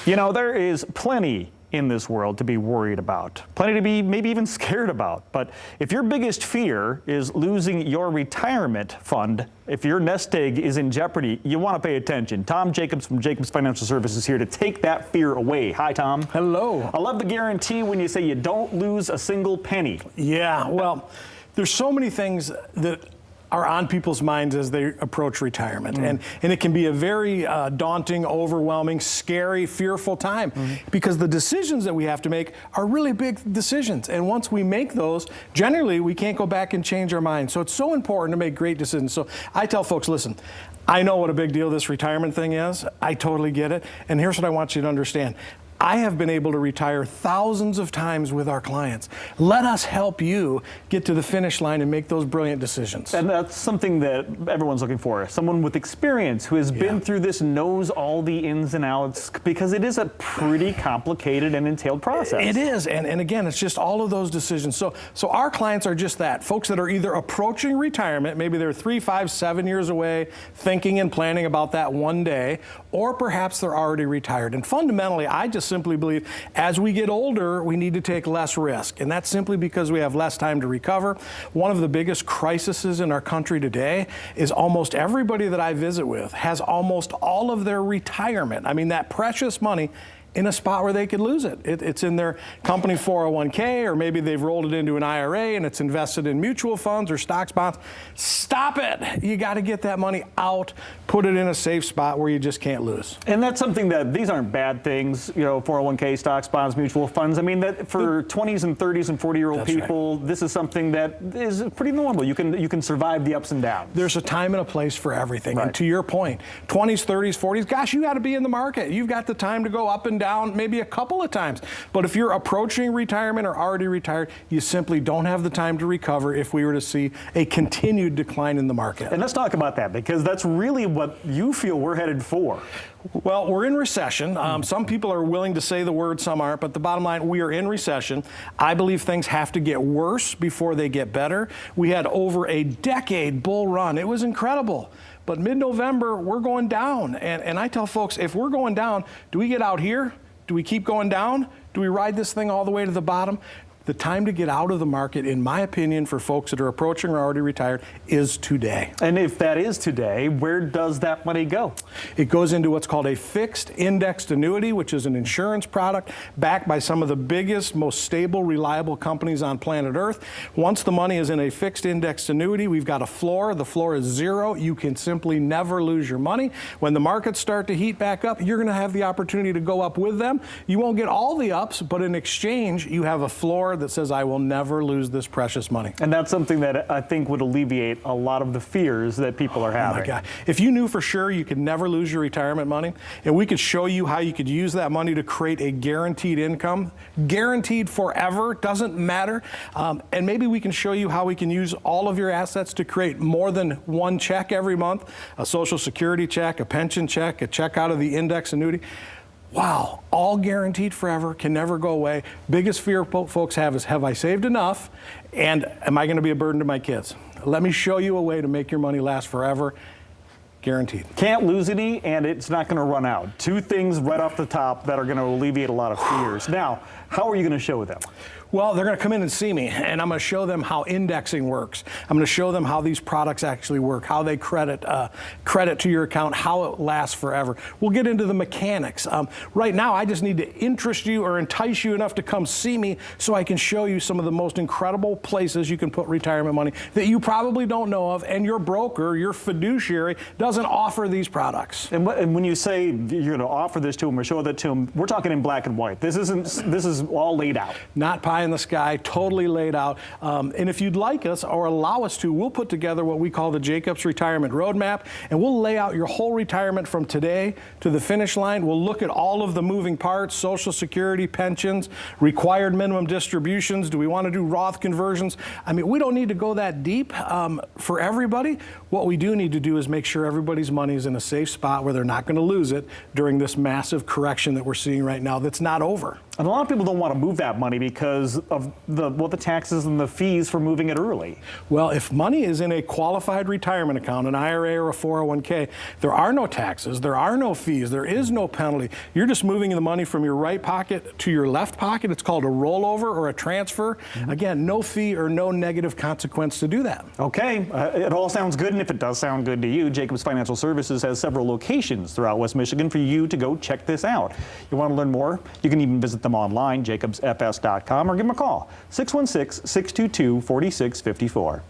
You know, there is plenty in this world to be worried about, plenty to be maybe even scared about. But if your biggest fear is losing your retirement fund, if your nest egg is in jeopardy, you want to pay attention. Tom Jacobs from Jacobs Financial Services is here to take that fear away. Hi, Tom. Hello. I love the guarantee when you say you don't lose a single penny. Yeah, well, there's so many things that are on people's minds as they approach retirement. And it can be a very daunting, overwhelming, scary, fearful time because the decisions that we have to make are really big decisions. And once we make those, generally we can't go back and change our mind. So it's so important to make great decisions. So I tell folks, listen, I know what a big deal this retirement thing is. I totally get it. And here's what I want you to understand. I have been able to retire thousands of times with our clients. Let us help you get to the finish line and make those brilliant decisions. And that's something that everyone's looking for. Someone with experience who has been through this, knows all the ins and outs, because it is a pretty complicated and entailed process. It is, and again, it's just all of those decisions. So our clients are just that, folks that are either approaching retirement, maybe they're 3, 5, 7 years away, thinking and planning about that one day, or perhaps they're already retired. And fundamentally, I just simply believe as we get older, we need to take less risk. And that's simply because we have less time to recover. One of the biggest crises in our country today is almost everybody that I visit with has almost all of their retirement, I mean that precious money, in a spot where they could lose it. It's in their company 401k, or maybe they've rolled it into an IRA and it's invested in mutual funds or stocks, bonds. Stop it. You got to get that money out, put it in a safe spot where you just can't lose. And that's something that, these aren't bad things, you know, 401k, stocks, bonds, mutual funds. I mean, that for 20s and 30s and 40-year-old people, this is something that is pretty normal. You can survive the ups and downs. There's a time and a place for everything. And to your point, 20s, 30s, 40s, gosh, you got to be in the market. You've got the time to go up and down maybe a couple of times. But if you're approaching retirement or already retired, you simply don't have the time to recover if we were to see a continued decline in the market. And let's talk about that, because that's really what you feel we're headed for. Well, we're in recession. Some people are willing to say the word, some aren't, but the bottom line, we are in recession. I believe things have to get worse before they get better. We had over a decade bull run. It was incredible. But mid-November, we're going down. And I tell folks, if we're going down, do we get out here? Do we keep going down? Do we ride this thing all the way to the bottom? The time to get out of the market, in my opinion, for folks that are approaching or already retired, is today. And if that is today, where does that money go? It goes into what's called a fixed indexed annuity, which is an insurance product backed by some of the biggest, most stable, reliable companies on planet Earth. Once the money is in a fixed indexed annuity, we've got a floor. The floor is 0. You can simply never lose your money. When the markets start to heat back up, you're going to have the opportunity to go up with them. You won't get all the ups, but in exchange, you have a floor that says, I will never lose this precious money. And that's something that I think would alleviate a lot of the fears that people are having. Oh my God. If you knew for sure you could never lose your retirement money, and we could show you how you could use that money to create a guaranteed income, guaranteed forever, doesn't matter, and maybe we can show you how we can use all of your assets to create more than one check every month, a Social Security check, a pension check, a check out of the index annuity. Wow, all guaranteed forever, can never go away. Biggest fear folks have is, have I saved enough, and am I going to be a burden to my kids? Let me show you a way to make your money last forever, guaranteed. Can't lose any, and it's not going to run out. Two things right off the top that are going to alleviate a lot of fears. Now, how are you going to show them? Well, they're going to come in and see me, and I'm going to show them how indexing works. I'm going to show them how these products actually work, how they credit to your account, how it lasts forever. We'll get into the mechanics. Right now, I just need to interest you or entice you enough to come see me so I can show you some of the most incredible places you can put retirement money that you probably don't know of, and your broker, your fiduciary, doesn't offer these products. And when you say you're going to offer this to them or show that to them, we're talking in black and white. This is all laid out. Not pie in the sky, totally laid out. And if you'd like us or allow us to, we'll put together what we call the Jacobs Retirement Roadmap, and we'll lay out your whole retirement from today to the finish line. We'll look at all of the moving parts, Social Security, pensions, required minimum distributions. Do we want to do Roth conversions? I mean, we don't need to go that deep for everybody. What we do need to do is make sure everybody's money is in a safe spot where they're not going to lose it during this massive correction that we're seeing right now that's not over. And a lot of people don't want to move that money because of the taxes and the fees for moving it early. Well, if money is in a qualified retirement account, an IRA or a 401k, there are no taxes, there are no fees, there is no penalty. You're just moving the money from your right pocket to your left pocket. It's called a rollover or a transfer. Again, no fee or no negative consequence to do that. Okay, it all sounds good, and if it does sound good to you, Jacobs Financial Services has several locations throughout West Michigan for you to go check this out. You want to learn more? You can even visit them online, jacobsfs.com, or give them a call, 616-622-4654.